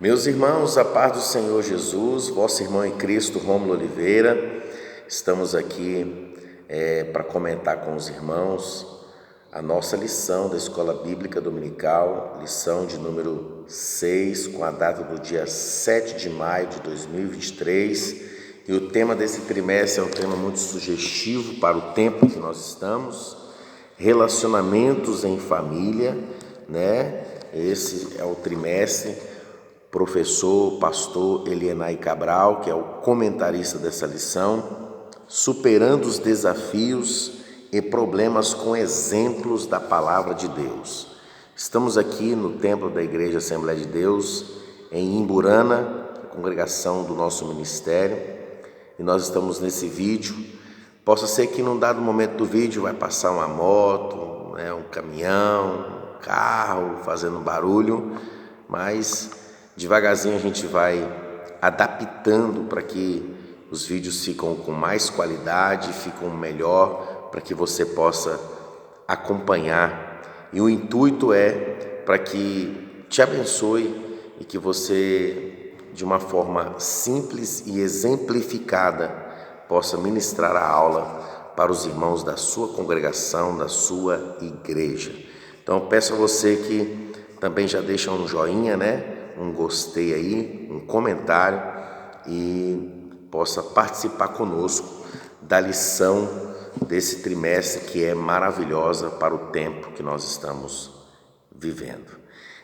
Meus irmãos, a paz do Senhor Jesus, vosso irmão em Cristo, Rômulo Oliveira, estamos aqui para comentar com os irmãos a nossa lição da Escola Bíblica Dominical, lição de número 6, com a data do dia 7 de maio de 2023, e o tema desse trimestre é um tema muito sugestivo para o tempo que nós estamos, relacionamentos em família, né? Esse é o trimestre. Professor, pastor Elienay Cabral, que é o comentarista dessa lição, superando os desafios e problemas com exemplos da palavra de Deus. Estamos aqui no templo da Igreja Assembleia de Deus, em Imburana, a congregação do nosso ministério, e nós estamos nesse vídeo. Possa ser que num dado momento do vídeo vai passar uma moto, um caminhão, um carro fazendo barulho, mas devagarzinho a gente vai adaptando para que os vídeos ficam com mais qualidade, ficam melhor, para que você possa acompanhar. E o intuito é para que te abençoe e que você, de uma forma simples e exemplificada, possa ministrar a aula para os irmãos da sua congregação, da sua igreja. Então eu peço a você que também já deixa um joinha, um gostei aí, um comentário, e possa participar conosco da lição desse trimestre que é maravilhosa para o tempo que nós estamos vivendo.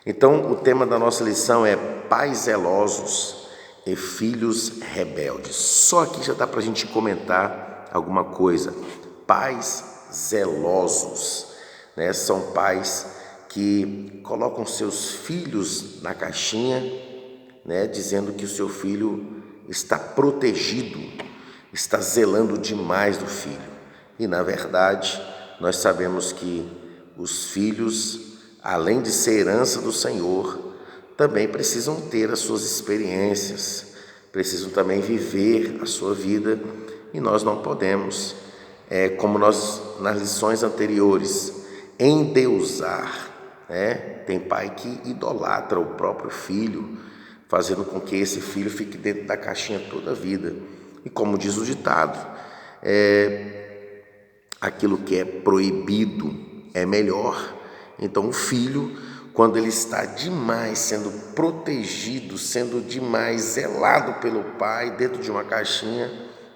Então, o tema da nossa lição é pais zelosos e filhos rebeldes. Só aqui já dá para a gente comentar alguma coisa. Pais zelosos, são pais que colocam seus filhos na caixinha, dizendo que o seu filho está protegido, está zelando demais do filho. E na verdade, nós sabemos que os filhos, além de ser herança do Senhor, também precisam ter as suas experiências, precisam também viver a sua vida, e nós não podemos, como nós nas lições anteriores, endeusar. Tem pai que idolatra o próprio filho, fazendo com que esse filho fique dentro da caixinha toda a vida. E como diz o ditado, aquilo que é proibido é melhor. Então o filho, quando ele está demais sendo protegido, sendo demais zelado pelo pai dentro de uma caixinha,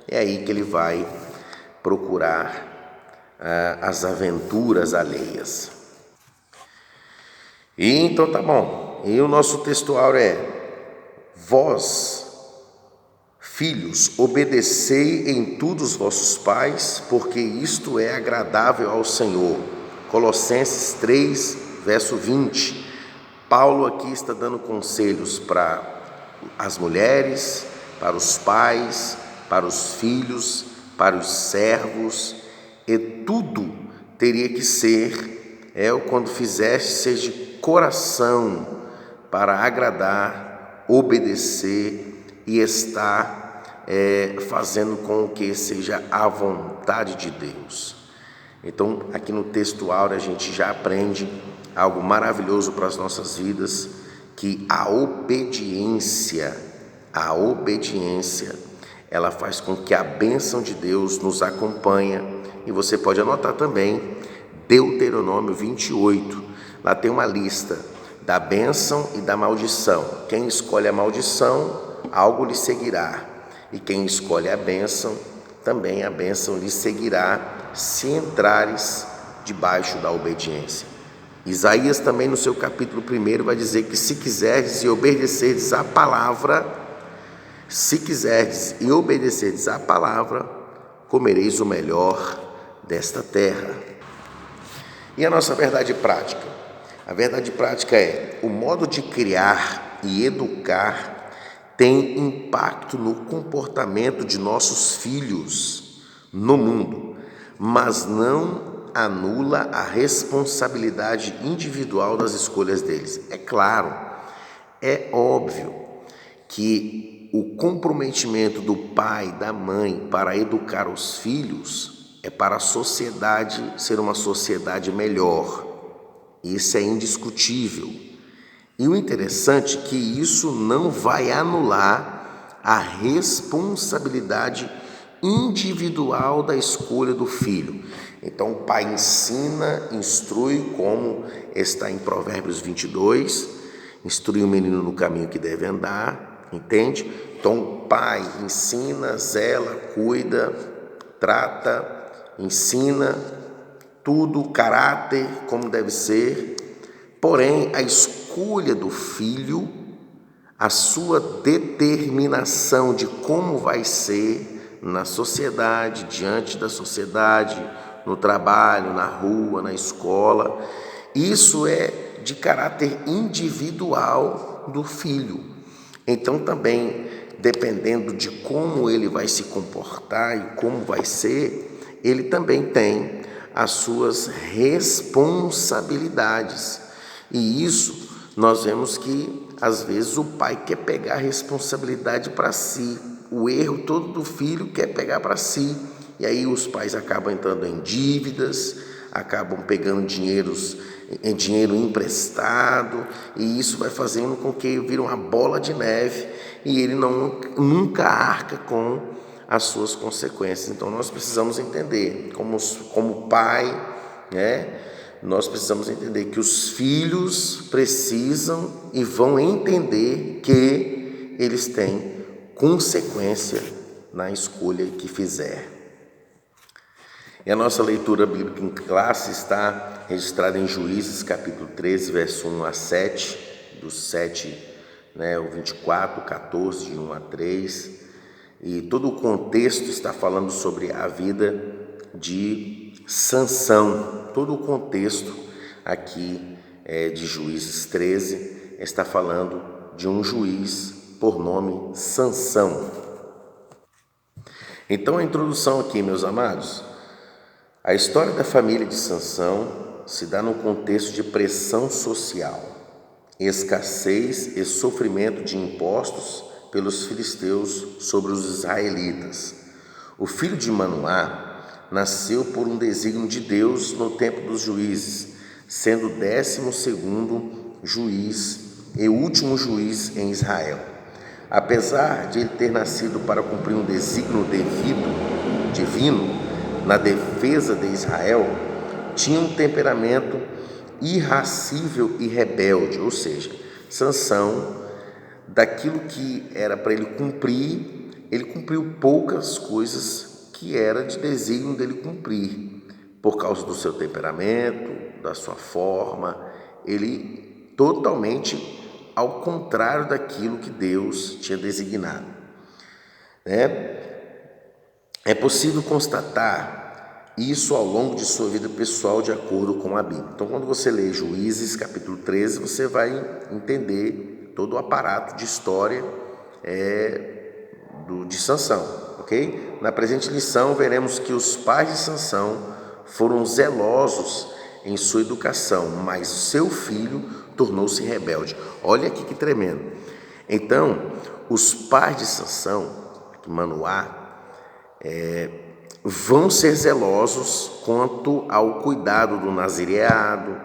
é aí que ele vai procurar as aventuras alheias. E então tá bom, e o nosso textual é: vós, filhos, obedecei em tudo os vossos pais, porque isto é agradável ao Senhor. Colossenses 3, verso 20. Paulo aqui está dando conselhos para as mulheres, para os pais, para os filhos, para os servos, e tudo teria que ser, quando fizeste, seja coração, para agradar, obedecer e estar fazendo com que seja a vontade de Deus. Então, aqui no textual a gente já aprende algo maravilhoso para as nossas vidas, que a obediência, ela faz com que a bênção de Deus nos acompanhe. E você pode anotar também Deuteronômio 28, lá tem uma lista da bênção e da maldição. Quem escolhe a maldição, algo lhe seguirá, e quem escolhe a bênção, também a bênção lhe seguirá, se entrares debaixo da obediência. Isaías também no seu capítulo 1 vai dizer que se quiserdes e obedecerdes à palavra, comereis o melhor desta terra. E a nossa verdade prática? A verdade prática é: o modo de criar e educar tem impacto no comportamento de nossos filhos no mundo, mas não anula a responsabilidade individual das escolhas deles. É claro, é óbvio que o comprometimento do pai e da mãe para educar os filhos é para a sociedade ser uma sociedade melhor. Isso é indiscutível. E o interessante é que isso não vai anular a responsabilidade individual da escolha do filho. Então o pai ensina, instrui, como está em Provérbios 22, instrui o menino no caminho que deve andar, entende? Então o pai ensina, zela, cuida, trata, ensina tudo, o caráter como deve ser, porém a escolha do filho, a sua determinação de como vai ser na sociedade, diante da sociedade, no trabalho, na rua, na escola, isso é de caráter individual do filho. Então também, dependendo de como ele vai se comportar e como vai ser, ele também tem as suas responsabilidades. E isso nós vemos que às vezes o pai quer pegar a responsabilidade para si, o erro todo do filho quer pegar para si, e aí os pais acabam entrando em dívidas, acabam pegando dinheiro emprestado, e isso vai fazendo com que vire uma bola de neve e ele nunca arca com as suas consequências. Então nós precisamos entender, como pai, nós precisamos entender que os filhos precisam e vão entender que eles têm consequência na escolha que fizer. E a nossa leitura bíblica em classe está registrada em Juízes, capítulo 13, verso 1 a 7, do 7, o 24, 14, de 1 a 3. E todo o contexto está falando sobre a vida de Sansão. Todo o contexto aqui de Juízes 13 está falando de um juiz por nome Sansão. Então a introdução aqui, meus amados, a história da família de Sansão se dá num contexto de pressão social, escassez e sofrimento de impostos pelos filisteus sobre os israelitas. O filho de Manoá nasceu por um desígnio de Deus no tempo dos juízes, sendo o 12º juiz e último juiz em Israel. Apesar de ele ter nascido para cumprir um desígnio divino na defesa de Israel, tinha um temperamento irascível e rebelde, ou seja, Sansão, daquilo que era para ele cumprir, ele cumpriu poucas coisas que era de desígnio dele cumprir, por causa do seu temperamento, da sua forma, ele totalmente ao contrário daquilo que Deus tinha designado. É possível constatar isso ao longo de sua vida pessoal de acordo com a Bíblia. Então, quando você lê Juízes, capítulo 13, você vai entender todo o aparato de história de Sansão, ok? Na presente lição, veremos que os pais de Sansão foram zelosos em sua educação, mas seu filho tornou-se rebelde. Olha aqui que tremendo. Então, os pais de Sansão, Manoá, vão ser zelosos quanto ao cuidado do nazireado,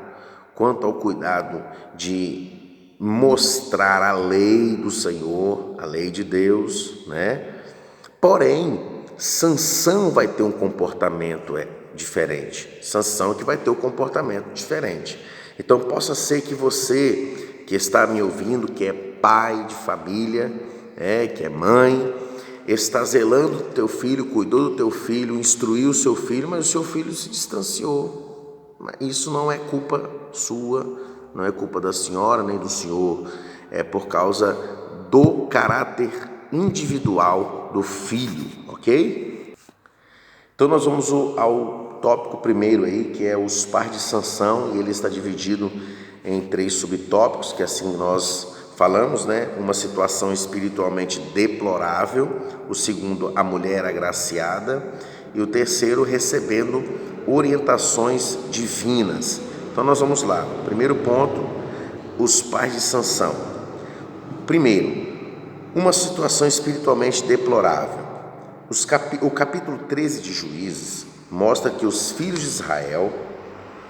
quanto ao cuidado de mostrar a lei do Senhor, a lei de Deus, Porém, Sansão vai ter um comportamento diferente. Sansão que vai ter um comportamento diferente. Então, possa ser que você que está me ouvindo, que é pai de família, que é mãe, está zelando do teu filho, cuidou do teu filho, instruiu o seu filho, mas o seu filho se distanciou. Isso não é culpa sua, não é culpa da senhora nem do senhor, é por causa do caráter individual do filho, ok? Então nós vamos ao tópico primeiro aí, que é os pais de Sansão, e ele está dividido em 3 subtópicos, que assim nós falamos, uma situação espiritualmente deplorável, o segundo, a mulher agraciada, e o terceiro, recebendo orientações divinas. Então nós vamos lá. Primeiro ponto, os pais de Sansão. Primeiro, uma situação espiritualmente deplorável. O capítulo 13 de Juízes mostra que os filhos de Israel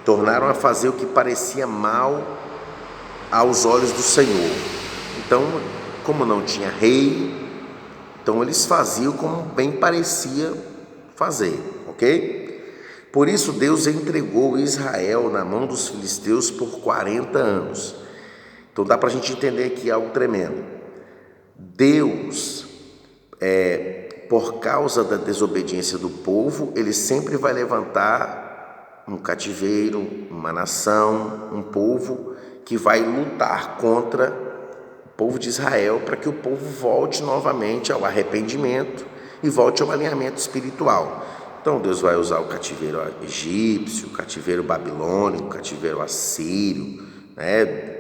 tornaram a fazer o que parecia mal aos olhos do Senhor. Então, como não tinha rei, então eles faziam como bem parecia fazer, ok? Por isso Deus entregou Israel na mão dos filisteus por 40 anos. Então dá para a gente entender aqui algo tremendo. Deus, por causa da desobediência do povo, ele sempre vai levantar um cativeiro, uma nação, um povo que vai lutar contra o povo de Israel, para que o povo volte novamente ao arrependimento e volte ao alinhamento espiritual. Então Deus vai usar o cativeiro egípcio, o cativeiro babilônico, o cativeiro assírio, né?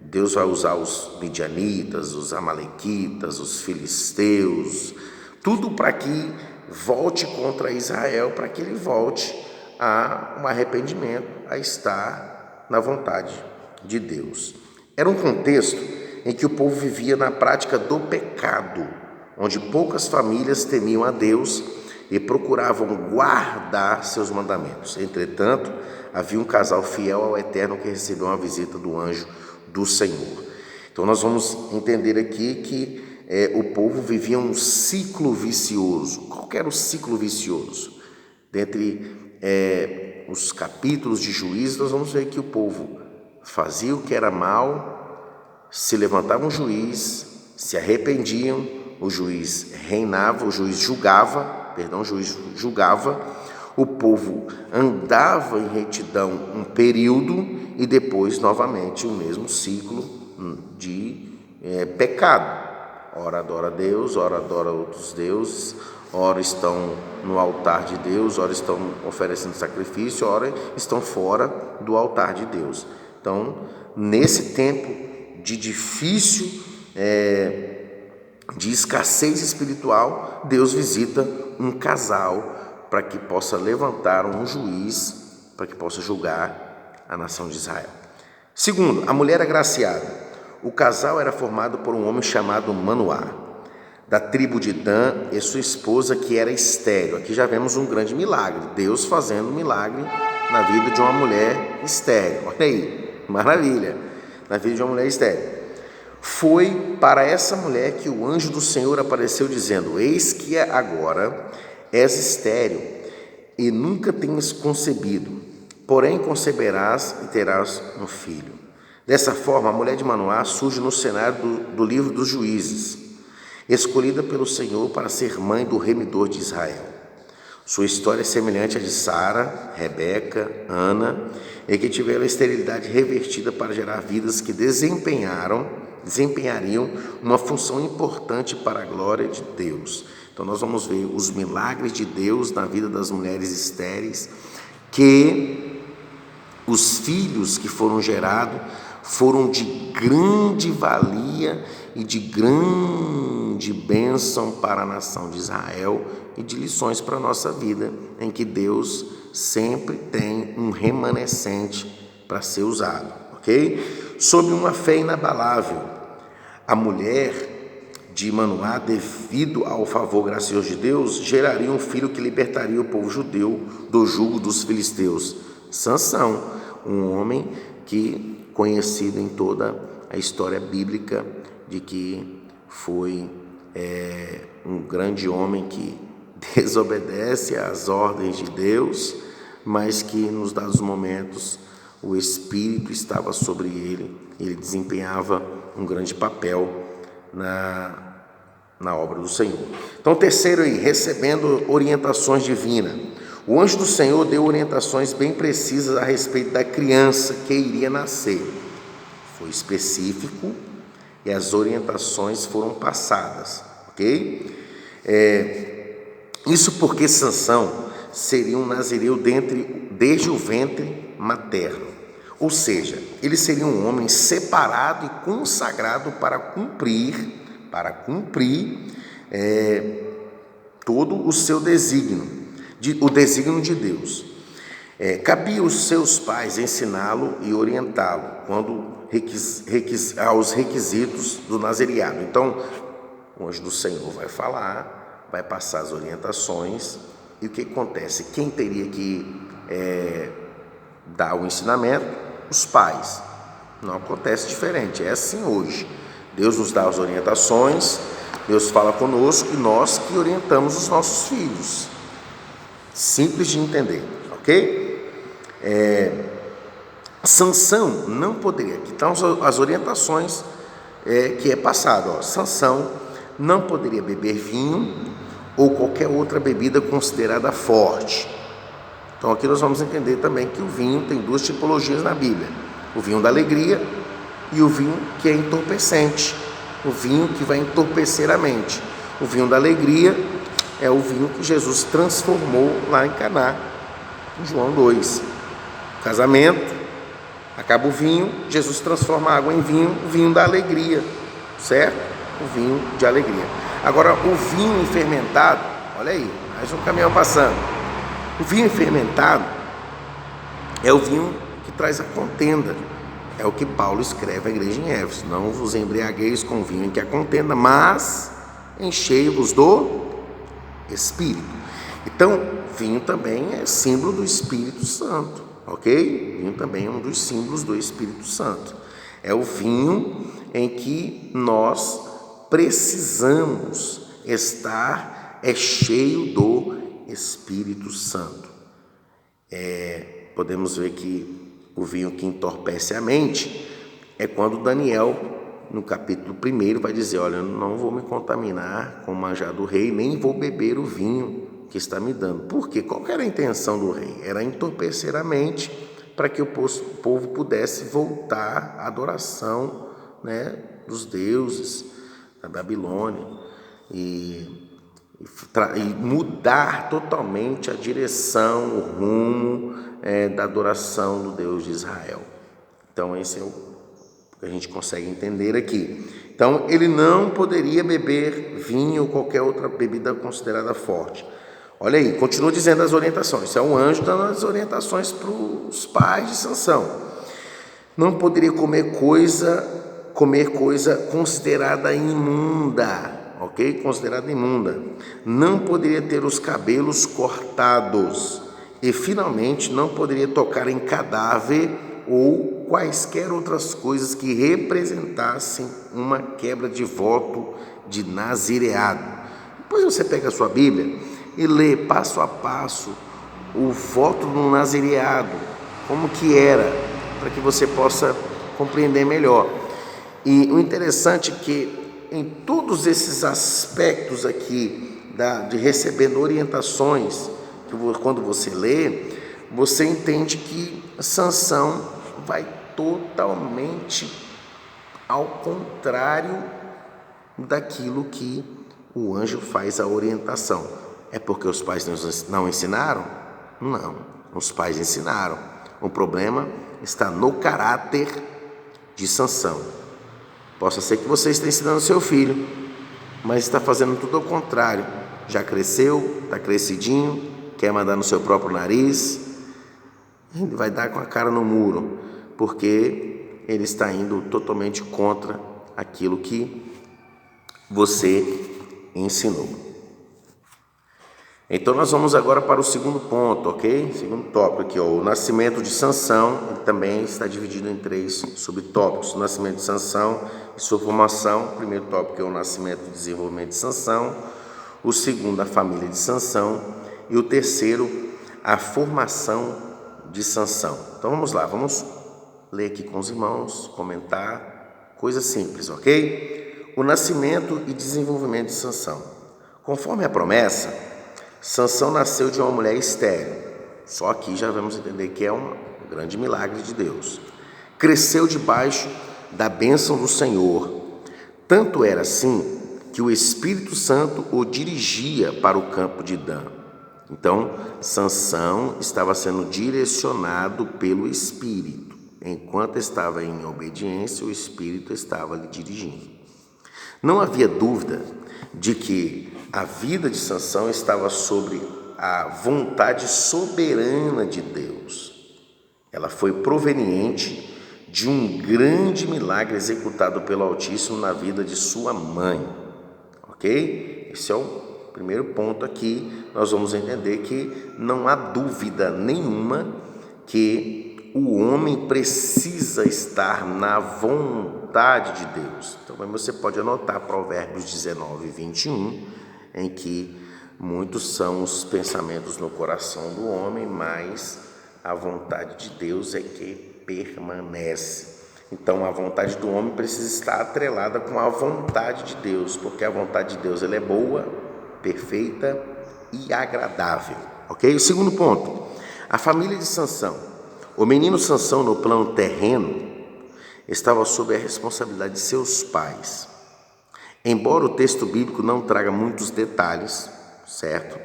Deus vai usar os midianitas, os amalequitas, os filisteus, tudo para que volte contra Israel, para que ele volte a um arrependimento, a estar na vontade de Deus. Era um contexto em que o povo vivia na prática do pecado, onde poucas famílias temiam a Deus e procuravam guardar seus mandamentos. Entretanto, havia um casal fiel ao Eterno que recebeu uma visita do anjo do Senhor. Então nós vamos entender aqui que o povo vivia um ciclo vicioso. Qual que era o ciclo vicioso? Dentre os capítulos de Juízes, nós vamos ver que o povo fazia o que era mal, se levantava um juiz, se arrependiam, o juiz reinava, o juiz julgava, o povo andava em retidão um período e depois novamente o mesmo ciclo de pecado. Ora adora Deus, ora adora outros deuses, ora estão no altar de Deus, ora estão oferecendo sacrifício, ora estão fora do altar de Deus. Então, nesse tempo de difícil, de escassez espiritual, Deus visita um casal para que possa levantar um juiz, para que possa julgar a nação de Israel. Segundo, a mulher agraciada. O casal era formado por um homem chamado Manoá, da tribo de Dan, e sua esposa, que era estéril. Aqui já vemos um grande milagre, Deus fazendo um milagre na vida de uma mulher estéril. Olha aí, maravilha, na vida de uma mulher estéril. Foi para essa mulher que o anjo do Senhor apareceu dizendo: eis que agora és estéril e nunca tens concebido, porém conceberás e terás um filho. Dessa forma, a mulher de Manoá surge no cenário do livro dos Juízes, escolhida pelo Senhor para ser mãe do remidor de Israel. Sua história é semelhante à de Sara, Rebeca, Ana, e que tiveram a esterilidade revertida para gerar vidas que desempenhariam uma função importante para a glória de Deus. Então nós vamos ver os milagres de Deus na vida das mulheres estéreis, que os filhos que foram gerados foram de grande valia e de grande bênção para a nação de Israel e de lições para a nossa vida, em que Deus sempre tem um remanescente para ser usado, ok? Sob uma fé inabalável, a mulher de Manoá, devido ao favor gracioso de Deus, geraria um filho que libertaria o povo judeu do jugo dos filisteus. Sansão, um homem que conhecido em toda a história bíblica, de que foi um grande homem que desobedece às ordens de Deus, mas que nos dados momentos o Espírito estava sobre ele, ele desempenhava um grande papel na obra do Senhor. Então, terceiro aí, recebendo orientações divinas. O anjo do Senhor deu orientações bem precisas a respeito da criança que iria nascer. Foi específico e as orientações foram passadas, ok? Isso porque Sansão seria um nazireu desde o ventre materno. Ou seja, ele seria um homem separado e consagrado para cumprir todo o seu desígnio, o desígnio de Deus. Cabia aos seus pais ensiná-lo e orientá-lo aos requisitos do nazireado. Então, o anjo do Senhor vai falar, vai passar as orientações, e o que acontece? Quem teria que dar o ensinamento? Os pais. Não acontece diferente, é assim hoje. Deus nos dá as orientações, Deus fala conosco e nós que orientamos os nossos filhos. Simples de entender, ok? Sansão não poderia, aqui estão as orientações que é passado, ó. Sansão não poderia beber vinho ou qualquer outra bebida considerada forte. Então aqui nós vamos entender também que o vinho tem duas tipologias na Bíblia: o vinho da alegria e o vinho que é entorpecente, o vinho que vai entorpecer a mente. O vinho da alegria é o vinho que Jesus transformou lá em Caná, em João 2. Casamento, acaba o vinho, Jesus transforma a água em vinho, o vinho da alegria, certo? O vinho de alegria. Agora, o vinho fermentado, olha aí, mais um caminhão passando. O vinho fermentado é o vinho que traz a contenda. É o que Paulo escreve à igreja em Éfeso: não vos embriagueis com vinho em que há contenda, mas enchei-vos do Espírito. Então, vinho também é símbolo do Espírito Santo, ok? Vinho também é um dos símbolos do Espírito Santo. É o vinho em que nós precisamos estar cheio do Espírito Santo. Podemos ver que o vinho que entorpece a mente é quando Daniel, no capítulo 1, vai dizer: olha, eu não vou me contaminar com o manjar do rei, nem vou beber o vinho que está me dando. Por quê? Qual era a intenção do rei? Era entorpecer a mente para que o povo pudesse voltar à adoração, dos deuses da Babilônia e mudar totalmente a direção, o rumo da adoração do Deus de Israel. Então esse é o que a gente consegue entender aqui. Então ele não poderia beber vinho ou qualquer outra bebida considerada forte. Olha aí, continua dizendo as orientações. Isso é um anjo dando as orientações para os pais de Sansão. Não poderia comer coisa considerada imunda, ok? Considerada imunda. Não poderia ter os cabelos cortados. E finalmente não poderia tocar em cadáver ou quaisquer outras coisas que representassem uma quebra de voto de nazireado. Depois você pega a sua Bíblia e lê passo a passo o voto do nazireado, como que era, para que você possa compreender melhor. E o interessante é que em todos esses aspectos aqui de recebendo orientações, quando você lê, você entende que Sansão vai totalmente ao contrário daquilo que o anjo faz a orientação. É porque os pais não ensinaram? Não, os pais ensinaram. O problema está no caráter de Sansão. Possa ser que você esteja ensinando seu filho, mas está fazendo tudo ao contrário. Já cresceu, está crescidinho, quer mandar no seu próprio nariz, ele vai dar com a cara no muro, porque ele está indo totalmente contra aquilo que você ensinou. Então nós vamos agora para o segundo ponto, ok? Segundo tópico aqui, o nascimento de Sansão. Ele também está dividido em 3 subtópicos: o nascimento de Sansão e sua formação. O primeiro tópico é o nascimento e desenvolvimento de Sansão. O segundo, a família de Sansão. E o terceiro, a formação de Sansão. Então vamos lá, vamos ler aqui com os irmãos, comentar, coisa simples, ok? O nascimento e desenvolvimento de Sansão. Conforme a promessa, Sansão nasceu de uma mulher estéril. Só aqui já vamos entender que é um grande milagre de Deus. Cresceu debaixo da bênção do Senhor. Tanto era assim que o Espírito Santo o dirigia para o campo de Dan. Então, Sansão estava sendo direcionado pelo Espírito. Enquanto estava em obediência, o Espírito estava lhe dirigindo. Não havia dúvida de que a vida de Sansão estava sobre a vontade soberana de Deus. Ela foi proveniente de um grande milagre executado pelo Altíssimo na vida de sua mãe, ok? Esse é o primeiro ponto aqui. Nós vamos entender que não há dúvida nenhuma que o homem precisa estar na vontade de Deus. Então você pode anotar Provérbios 19, 21, em que muitos são os pensamentos no coração do homem, mas a vontade de Deus é que permanece. Então a vontade do homem precisa estar atrelada com a vontade de Deus, porque a vontade de Deus ela é boa, perfeita e agradável. Ok? O segundo ponto, a família de Sansão. O menino Sansão, no plano terreno, estava sob a responsabilidade de seus pais. Embora o texto bíblico não traga muitos detalhes, certo,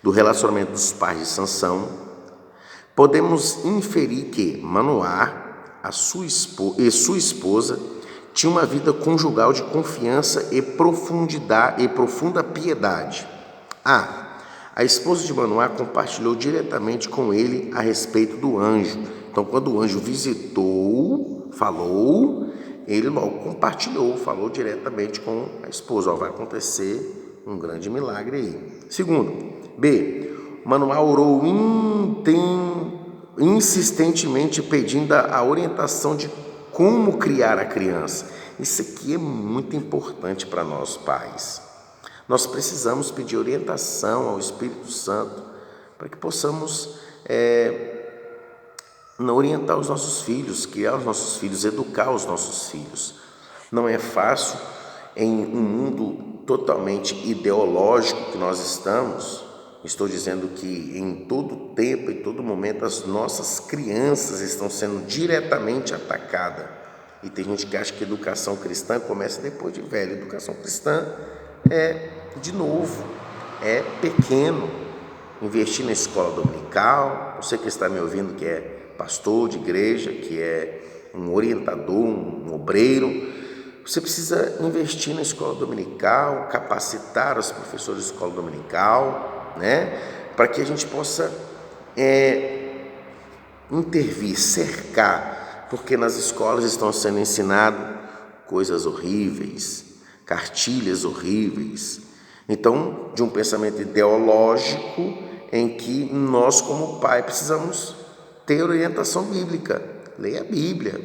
do relacionamento dos pais de Sansão, podemos inferir que Manoá e sua esposa tinham uma vida conjugal de confiança e profunda piedade. A esposa de Manoá compartilhou diretamente com ele a respeito do anjo. Então, quando o anjo visitou, falou, ele logo compartilhou, falou diretamente com a esposa. Vai acontecer um grande milagre aí. Segundo, Manoá orou insistentemente pedindo a orientação de como criar a criança. Isso aqui é muito importante para nós pais. Nós precisamos pedir orientação ao Espírito Santo para que possamos orientar os nossos filhos, criar os nossos filhos, educar os nossos filhos. Não é fácil em um mundo totalmente ideológico que nós estamos. Estou dizendo que em todo tempo, em todo momento, as nossas crianças estão sendo diretamente atacadas. E tem gente que acha que educação cristã começa depois de velho. Educação cristã de novo, é pequeno. Investir na escola dominical. Você que está me ouvindo, que é pastor de igreja, que é um orientador, um obreiro, você precisa investir na escola dominical, capacitar os professores de escola dominical, para que a gente possa intervir, cercar, porque nas escolas estão sendo ensinadas coisas horríveis, cartilhas horríveis. Então, de um pensamento ideológico em que nós, como pai, precisamos ter orientação bíblica. Leia a Bíblia,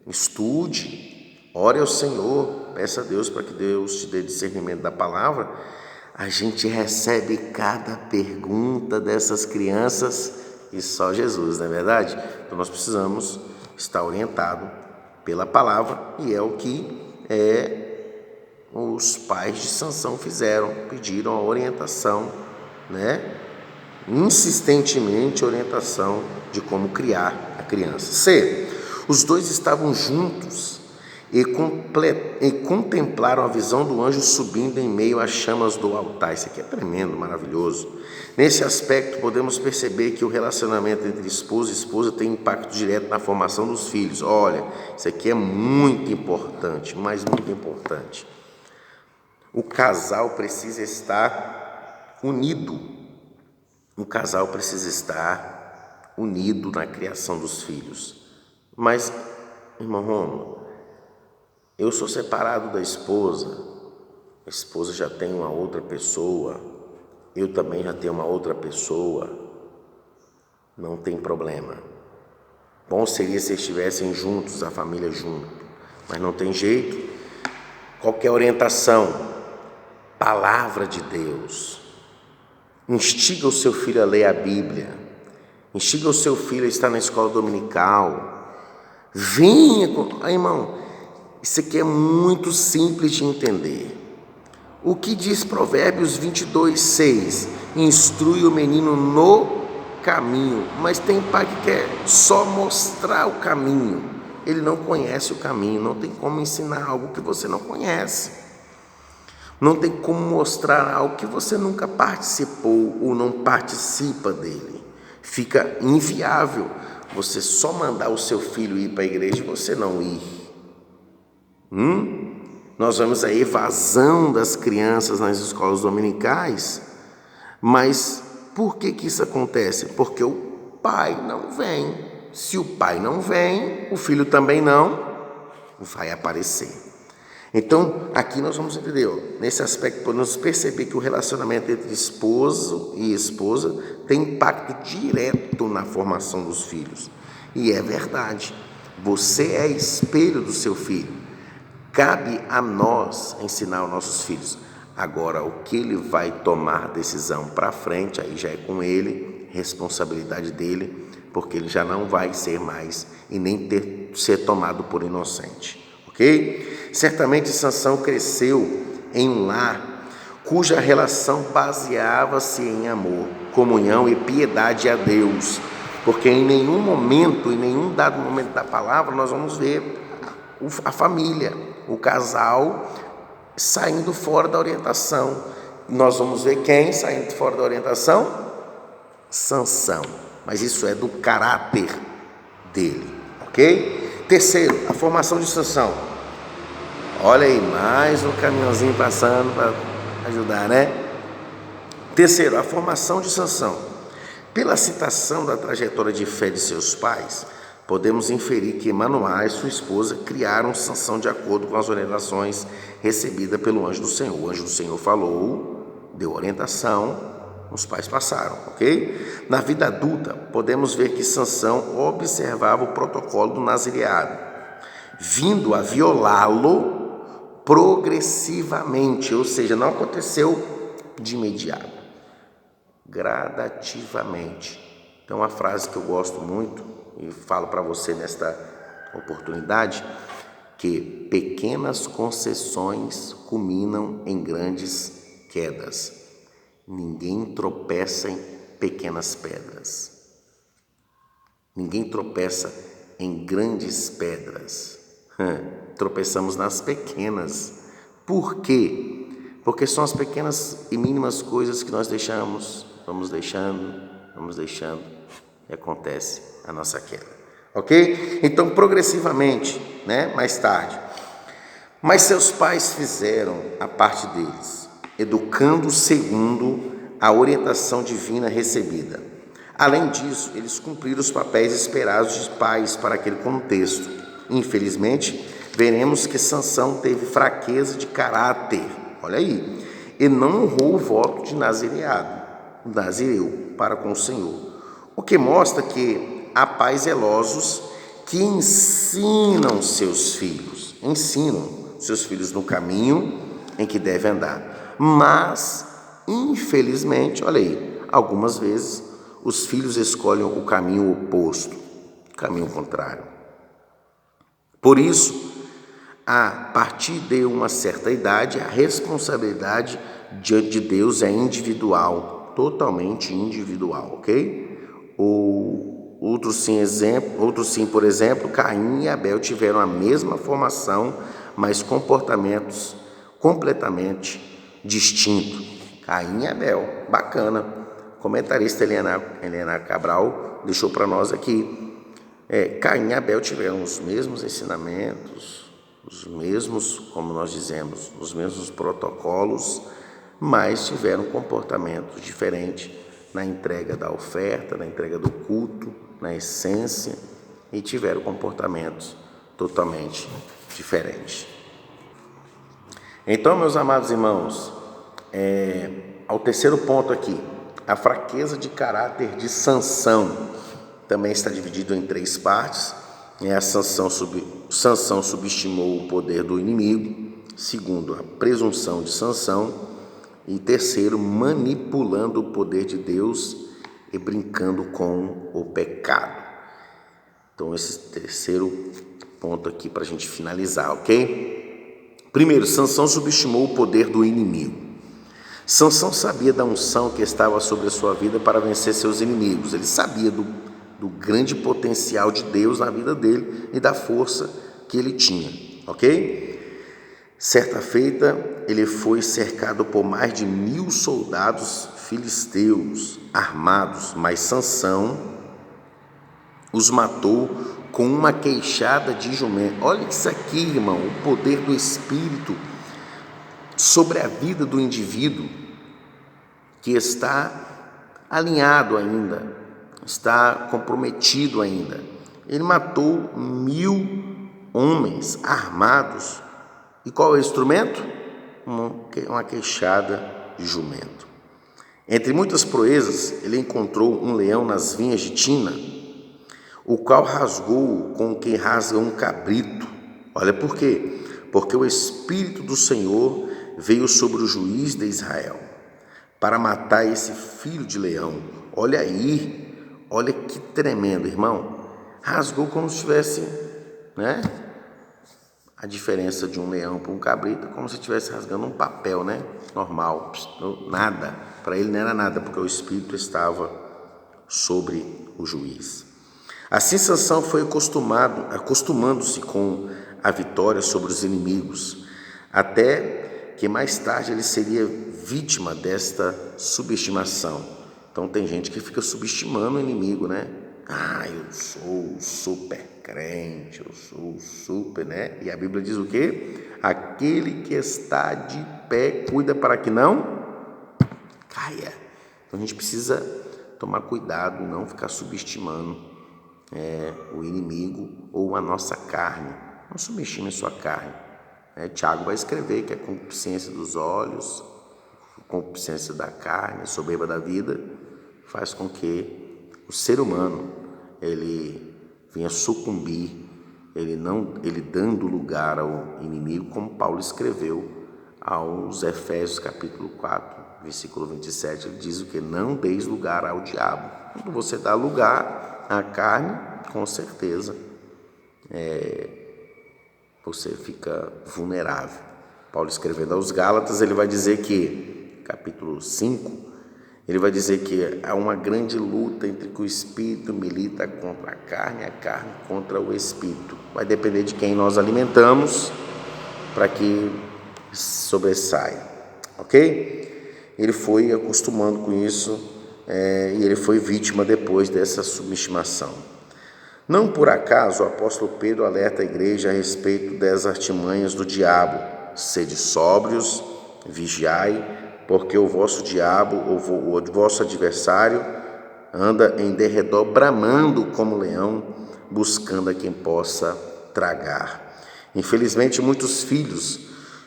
estude, ore ao Senhor, peça a Deus para que Deus te dê discernimento da palavra. A gente recebe cada pergunta dessas crianças e só Jesus, não é verdade? Então nós precisamos estar orientados pela palavra, e é o que os pais de Sansão fizeram, pediram a orientação, insistentemente orientação de como criar a criança. Os dois estavam juntos e contemplaram a visão do anjo subindo em meio às chamas do altar. Isso aqui é tremendo, maravilhoso. Nesse aspecto, podemos perceber que o relacionamento entre esposo e esposa tem impacto direto na formação dos filhos. Olha, isso aqui é muito importante, mas muito importante. O casal precisa estar unido. O casal precisa estar unido na criação dos filhos. Mas, irmão Romulo, eu sou separado da esposa, a esposa já tem uma outra pessoa, eu também já tenho uma outra pessoa, não tem problema. Bom seria se estivessem juntos, a família junto, mas não tem jeito. Qualquer orientação, palavra de Deus, instiga o seu filho a ler a Bíblia, instiga o seu filho a estar na escola dominical, irmão, isso aqui é muito simples de entender. O que diz Provérbios 22, 6? Instrui o menino no caminho. Mas tem pai que quer só mostrar o caminho. Ele não conhece o caminho. Não tem como ensinar algo que você não conhece. Não tem como mostrar algo que você nunca participou ou não participa dele. Fica inviável você só mandar o seu filho ir para a igreja e você não ir. Nós vemos a evasão das crianças nas escolas dominicais, mas por que isso acontece? Porque o pai não vem. Se o pai não vem, o filho também não vai aparecer. Então, aqui nós vamos entender, nesse aspecto, podemos perceber que o relacionamento entre esposo e esposa tem impacto direto na formação dos filhos. E é verdade, você é espelho do seu filho. Cabe a nós ensinar os nossos filhos. Agora, o que ele vai tomar decisão para frente, aí já é com ele, responsabilidade dele, porque ele já não vai ser mais e nem ser tomado por inocente, ok? Certamente Sansão cresceu em um lar cuja relação baseava-se em amor, comunhão e piedade a Deus, porque em nenhum momento, em nenhum dado momento da palavra, nós vamos ver a família, o casal saindo fora da orientação. Nós vamos ver quem saindo fora da orientação? Sansão, mas isso é do caráter dele, ok? Terceiro, a formação de Sansão. Olha aí, mais um caminhãozinho passando para ajudar, né? Terceiro, a formação de Sansão. Pela citação da trajetória de fé de seus pais, podemos inferir que Manoá e sua esposa criaram Sansão de acordo com as orientações recebidas pelo anjo do Senhor. O anjo do Senhor falou, deu orientação, os pais passaram, ok? Na vida adulta, podemos ver que Sansão observava o protocolo do nazireado, vindo a violá-lo progressivamente, ou seja, não aconteceu de imediato, gradativamente. Então, uma frase que eu gosto muito e falo para você nesta oportunidade, que pequenas concessões culminam em grandes quedas. Ninguém tropeça em pequenas pedras. Ninguém tropeça em grandes pedras. Tropeçamos nas pequenas. Por quê? Porque são as pequenas e mínimas coisas que nós vamos deixando, e acontece a nossa queda. Ok? Então, progressivamente, mais tarde. Mas seus pais fizeram a parte deles, educando segundo a orientação divina recebida. Além disso, eles cumpriram os papéis esperados de pais para aquele contexto. Infelizmente, veremos que Sansão teve fraqueza de caráter, olha aí, e não honrou o voto de nazireu para com o Senhor, o que mostra que há pais zelosos que ensinam seus filhos no caminho em que devem andar, mas, infelizmente, olha aí, algumas vezes os filhos escolhem o caminho oposto, o caminho contrário. Por isso, a partir de uma certa idade, a responsabilidade diante de Deus é individual, totalmente individual, ok? Outro sim, por exemplo, Caim e Abel tiveram a mesma formação, mas comportamentos completamente distintos. Caim e Abel, bacana. Comentarista Helena Cabral deixou para nós aqui. Caim e Abel tiveram os mesmos ensinamentos, os mesmos, como nós dizemos, os mesmos protocolos, mas tiveram comportamentos diferentes na entrega da oferta, na entrega do culto, na essência, e tiveram comportamentos totalmente diferentes. Então, meus amados irmãos, ao terceiro ponto aqui, a fraqueza de caráter de Sansão também está dividido em três partes. Sansão subestimou o poder do inimigo. Segundo, a presunção de Sansão. E terceiro, manipulando o poder de Deus e brincando com o pecado. Então, esse terceiro ponto aqui para a gente finalizar, ok? Primeiro, Sansão subestimou o poder do inimigo. Sansão sabia da unção que estava sobre a sua vida para vencer seus inimigos. Ele sabia do grande potencial de Deus na vida dele e da força que ele tinha, ok? Certa feita, ele foi cercado por mais de 1.000 soldados filisteus armados, mas Sansão os matou com uma queixada de jumento. Olha isso aqui, irmão, o poder do Espírito sobre a vida do indivíduo que está alinhado ainda, está comprometido ainda. Ele matou 1.000 homens armados. E qual é o instrumento? Uma queixada de jumento. Entre muitas proezas, ele encontrou um leão nas vinhas de Tina. o qual rasgou com quem rasga um cabrito. Olha por quê? Porque o Espírito do Senhor veio sobre o juiz de Israel, para matar esse filho de leão. Olha aí, olha que tremendo, irmão. Rasgou como se tivesse, né? A diferença de um leão para um cabrito é como se estivesse rasgando um papel, né? Normal, nada. Para ele não era nada, porque o Espírito estava sobre o juiz. Assim Sansão foi acostumando-se com a vitória sobre os inimigos, até que mais tarde ele seria vítima desta subestimação. Então tem gente que fica subestimando o inimigo, né? Eu sou o super crente, eu sou o super, né? E a Bíblia diz o quê? Aquele que está de pé, cuida para que não caia. Então a gente precisa tomar cuidado e não ficar subestimando o inimigo ou a nossa carne. Não subestime a sua carne. Tiago vai escrever que a concupiscência dos olhos, a concupiscência da carne, a soberba da vida, faz com que o ser humano ele venha sucumbir, ele dando lugar ao inimigo, como Paulo escreveu aos Efésios capítulo 4, versículo 27, ele diz o que? Não deis lugar ao diabo. Quando você dá lugar à carne, com certeza você fica vulnerável. Paulo escrevendo aos Gálatas, ele vai dizer que, capítulo 5, ele vai dizer que há uma grande luta entre que o Espírito milita contra a carne contra o Espírito. Vai depender de quem nós alimentamos para que sobressaia, ok? Ele foi acostumando com isso e ele foi vítima depois dessa subestimação. Não por acaso o apóstolo Pedro alerta a igreja a respeito das artimanhas do diabo. Sede sóbrios, vigiai, porque o vosso diabo, o vosso adversário, anda em derredor bramando como leão, buscando a quem possa tragar. Infelizmente, muitos filhos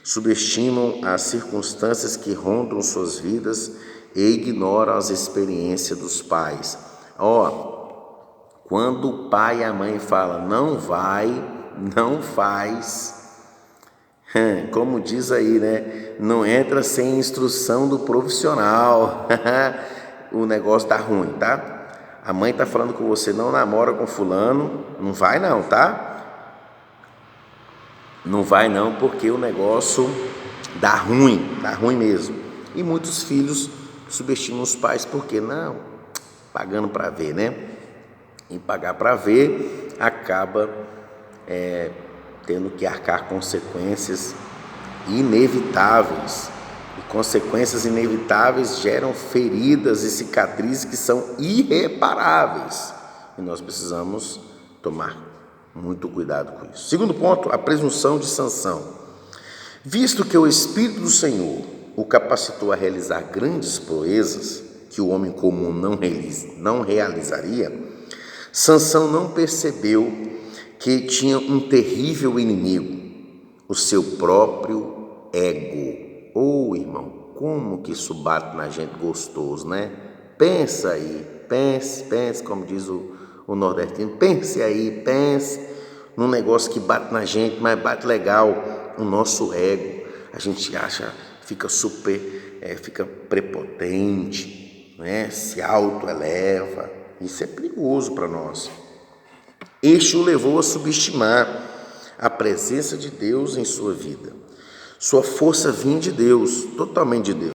subestimam as circunstâncias que rondam suas vidas e ignoram as experiências dos pais. Quando o pai e a mãe falam, não vai, não faz, como diz aí, né? Não entra sem instrução do profissional, o negócio tá ruim, tá? A mãe tá falando com você, não namora com fulano, não vai não, tá? Não vai não, porque o negócio dá ruim mesmo. E muitos filhos subestimam os pais, porque não, pagando para ver, né? E pagar para ver acaba tendo que arcar consequências inevitáveis. E consequências inevitáveis geram feridas e cicatrizes que são irreparáveis. E nós precisamos tomar muito cuidado com isso. Segundo ponto, a presunção de Sansão. Visto que o Espírito do Senhor o capacitou a realizar grandes proezas que o homem comum não realizaria, Sansão não percebeu que tinha um terrível inimigo, o seu próprio ego. Irmão, como que isso bate na gente gostoso, né? Pensa aí, pense, como diz o nordestino, pense num negócio que bate na gente, mas bate legal, o nosso ego. A gente acha, fica fica prepotente, né? Se autoeleva. Isso é perigoso para nós. Este o levou a subestimar a presença de Deus em sua vida. Sua força vinha de Deus, totalmente de Deus.